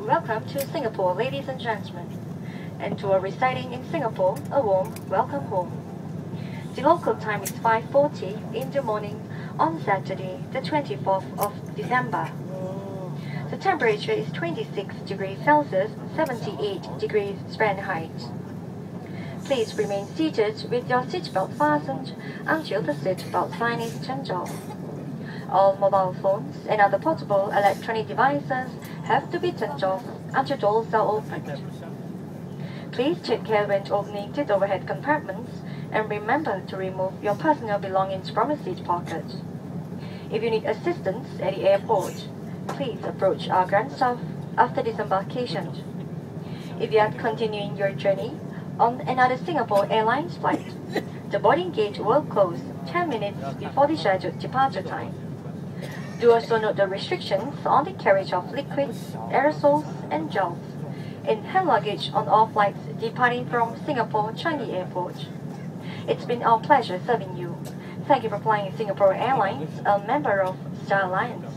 Welcome to Singapore, ladies and gentlemen. And to our residing in Singapore, a warm welcome home. The local time is 5:40 in the morning on Saturday, the 24th of December. The temperature is 26 degrees Celsius, 78 degrees Fahrenheit. Please remain seated with your seatbelt fastened until the seatbelt sign is turned off. All mobile phones and other portable electronic devices have to be turned off until doors are opened. Please take care when opening the overhead compartments and remember to remove your personal belongings from a seat pocket. If you need assistance at the airport, please approach our ground staff after disembarkation. If you are continuing your journey on another Singapore Airlines flight, the boarding gate will close 10 minutes before the scheduled departure time. Do also note the restrictions on the carriage of liquids, aerosols, and gels in hand luggage on all flights departing from Singapore Changi Airport. It's been our pleasure serving you. Thank you for flying Singapore Airlines, a member of Star Alliance.